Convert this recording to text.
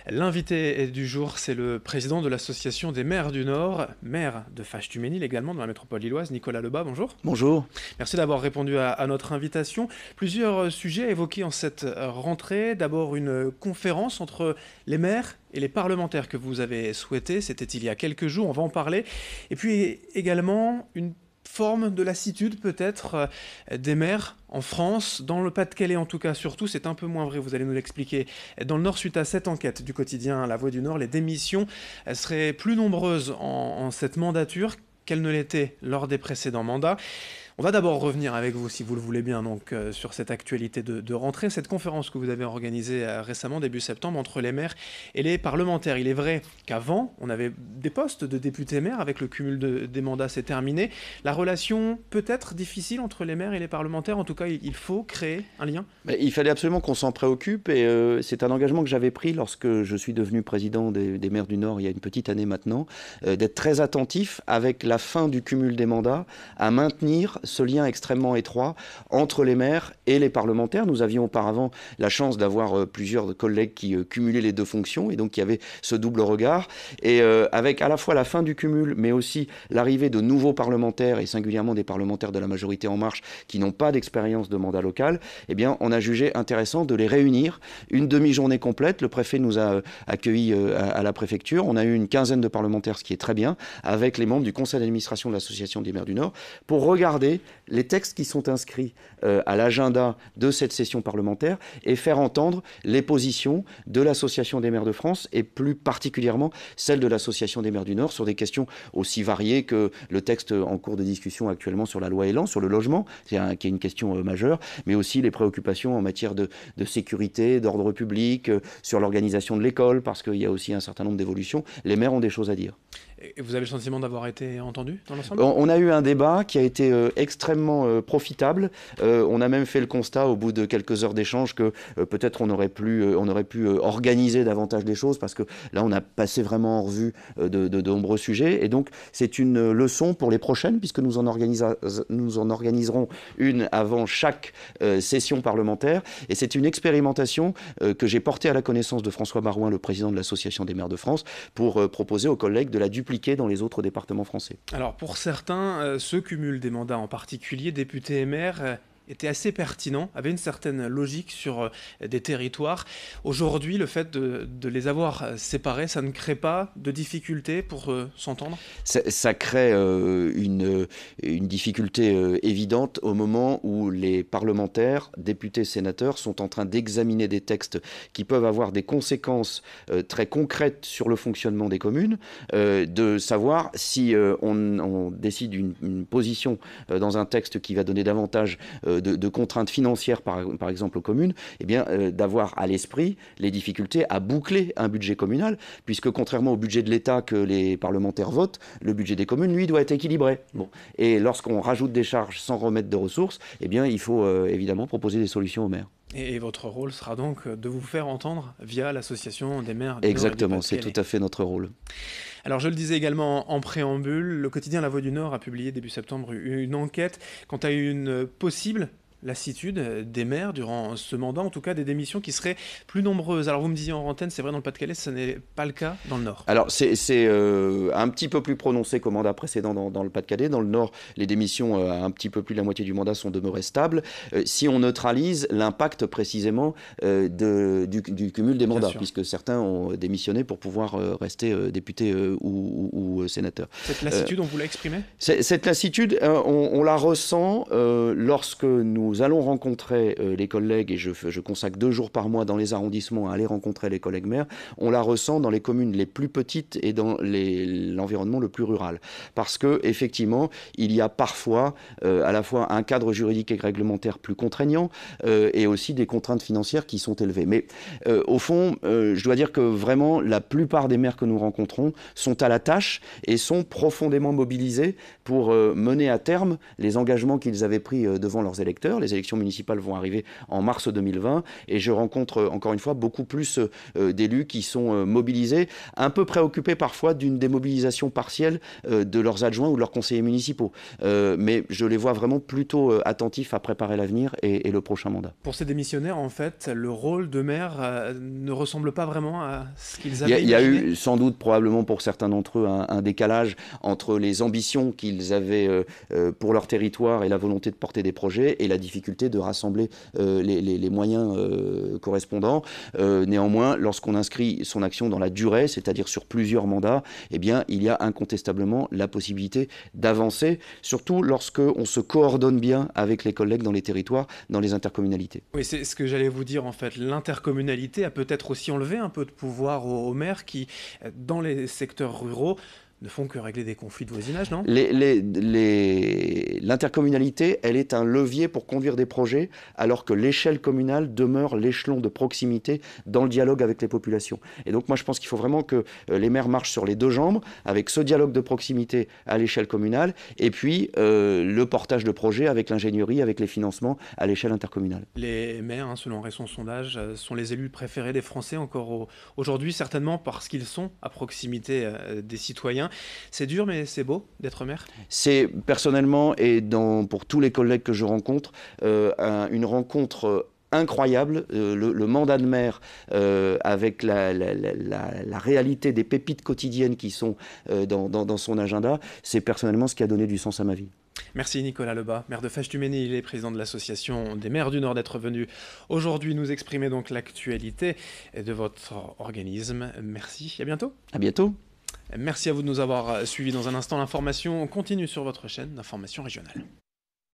L'invité du jour, c'est le président de l'association des maires du Nord, maire de Fâche-Tuménil également dans la métropole lilloise, Nicolas Lebas, bonjour. Bonjour. Merci d'avoir répondu à notre invitation. Plusieurs sujets à évoquer en cette rentrée. D'abord une conférence entre les maires et les parlementaires que vous avez souhaité, c'était il y a quelques jours, on va en parler. Et puis également une forme de lassitude peut-être des maires en France, dans le Pas-de-Calais en tout cas surtout, c'est un peu moins vrai, vous allez nous l'expliquer. Dans le Nord, suite à cette enquête du quotidien La Voix du Nord, les démissions seraient plus nombreuses en cette mandature qu'elles ne l'étaient lors des précédents mandats. On va d'abord revenir avec vous, si vous le voulez bien, donc, sur cette actualité de rentrée, cette conférence que vous avez organisée récemment, début septembre, entre les maires et les parlementaires. Il est vrai qu'avant, on avait des postes de députés maires, avec le cumul des mandats, c'est terminé. La relation peut être difficile entre les maires et les parlementaires, en tout cas, il faut créer un lien. Mais il fallait absolument qu'on s'en préoccupe et c'est un engagement que j'avais pris lorsque je suis devenu président des maires du Nord il y a une petite année maintenant, d'être très attentif avec la fin du cumul des mandats à maintenir ce lien extrêmement étroit entre les maires et les parlementaires. Nous avions auparavant la chance d'avoir plusieurs collègues qui cumulaient les deux fonctions et donc il y avait ce double regard. Et avec à la fois la fin du cumul, mais aussi l'arrivée de nouveaux parlementaires et singulièrement des parlementaires de la majorité En Marche qui n'ont pas d'expérience de mandat local, eh bien, on a jugé intéressant de les réunir une demi-journée complète. Le préfet nous a accueillis à la préfecture. On a eu une quinzaine de parlementaires, ce qui est très bien, avec les membres du conseil d'administration de l'Association des maires du Nord, pour regarder les textes qui sont inscrits à l'agenda de cette session parlementaire et faire entendre les positions de l'Association des maires de France et plus particulièrement celle de l'Association des maires du Nord sur des questions aussi variées que le texte en cours de discussion actuellement sur la loi Elan, sur le logement, qui est une question majeure, mais aussi les préoccupations en matière de sécurité, d'ordre public, sur l'organisation de l'école, parce qu'il y a aussi un certain nombre d'évolutions. Les maires ont des choses à dire. Et vous avez le sentiment d'avoir été entendu dans l'ensemble ? On a eu un débat qui a été extrêmement profitable. On a même fait le constat au bout de quelques heures d'échange que peut-être on aurait pu organiser davantage les choses parce que là on a passé vraiment en revue de nombreux sujets et donc c'est une leçon pour les prochaines puisque nous en organiserons une avant chaque session parlementaire et c'est une expérimentation que j'ai portée à la connaissance de François Barouin, le président de l'Association des maires de France, pour proposer aux collègues de la dupliquer dans les autres départements français. Alors pour certains, ce cumul des mandats en particulier, députés et maires, était assez pertinent, avait une certaine logique sur des territoires. Aujourd'hui, le fait de les avoir séparés, ça ne crée pas de difficultés pour s'entendre ? Ça crée une difficulté évidente au moment où les parlementaires, députés, sénateurs sont en train d'examiner des textes qui peuvent avoir des conséquences très concrètes sur le fonctionnement des communes, de savoir si on décide une position dans un texte qui va donner davantage de contraintes financières, par exemple aux communes, eh bien, d'avoir à l'esprit les difficultés à boucler un budget communal, puisque contrairement au budget de l'État que les parlementaires votent, le budget des communes, lui, doit être équilibré. Bon. Et lorsqu'on rajoute des charges sans remettre de ressources, eh bien, il faut évidemment proposer des solutions aux maires. Et votre rôle sera donc de vous faire entendre via l'association des maires. Exactement, c'est tout à fait notre rôle. Alors je le disais également en préambule, le quotidien La Voix du Nord a publié début septembre une enquête quant à une possible lassitude des maires durant ce mandat, en tout cas des démissions qui seraient plus nombreuses. Alors vous me disiez en antenne, c'est vrai dans le Pas-de-Calais, ce n'est pas le cas dans le Nord. Alors c'est un petit peu plus prononcé qu'au mandat précédent dans le Pas-de-Calais. Dans le Nord, les démissions à un petit peu plus de la moitié du mandat sont demeurées stables. Si on neutralise l'impact précisément du cumul des mandats, puisque certains ont démissionné pour pouvoir rester députés ou sénateurs. Cette lassitude, on vous l'a exprimée ? Cette lassitude, on la ressent lorsque nous allons rencontrer les collègues, et je consacre 2 jours par mois dans les arrondissements à aller rencontrer les collègues maires, on la ressent dans les communes les plus petites et dans l'environnement le plus rural. Parce que effectivement, il y a parfois à la fois un cadre juridique et réglementaire plus contraignant et aussi des contraintes financières qui sont élevées. Mais au fond, je dois dire que vraiment la plupart des maires que nous rencontrons sont à la tâche et sont profondément mobilisés pour mener à terme les engagements qu'ils avaient pris devant leurs électeurs, Les élections municipales vont arriver en mars 2020 et je rencontre encore une fois beaucoup plus d'élus qui sont mobilisés, un peu préoccupés parfois d'une démobilisation partielle de leurs adjoints ou de leurs conseillers municipaux. Mais je les vois vraiment plutôt attentifs à préparer l'avenir et le prochain mandat. Pour ces démissionnaires, en fait, le rôle de maire ne ressemble pas vraiment à ce qu'ils avaient imaginé. Il y a eu sans doute, probablement pour certains d'entre eux, un décalage entre les ambitions qu'ils avaient pour leur territoire et la volonté de porter des projets et la difficulté de rassembler les moyens correspondants. Néanmoins, lorsqu'on inscrit son action dans la durée, c'est-à-dire sur plusieurs mandats, eh bien, il y a incontestablement la possibilité d'avancer, surtout lorsqu'on se coordonne bien avec les collègues dans les territoires, dans les intercommunalités. Oui, c'est ce que j'allais vous dire en fait. L'intercommunalité a peut-être aussi enlevé un peu de pouvoir aux maires qui, dans les secteurs ruraux, ne font que régler des conflits de voisinage, non? L'intercommunalité, elle est un levier pour conduire des projets, alors que l'échelle communale demeure l'échelon de proximité dans le dialogue avec les populations. Et donc moi je pense qu'il faut vraiment que les maires marchent sur les deux jambes, avec ce dialogue de proximité à l'échelle communale, et puis le portage de projets avec l'ingénierie, avec les financements à l'échelle intercommunale. Les maires, selon un récent sondage, sont les élus préférés des Français encore aujourd'hui, certainement parce qu'ils sont à proximité des citoyens. C'est dur, mais c'est beau d'être maire. C'est personnellement, et pour tous les collègues que je rencontre, une rencontre incroyable. Le mandat de maire, avec la réalité des pépites quotidiennes qui sont dans son agenda, c'est personnellement ce qui a donné du sens à ma vie. Merci Nicolas Lebas, maire de Fâche-du-Mesnil et président de l'association des maires du Nord, d'être venu aujourd'hui nous exprimer donc l'actualité de votre organisme. Merci, à bientôt. À bientôt. Merci à vous de nous avoir suivis. Dans un instant, l'information continue sur votre chaîne d'information régionale.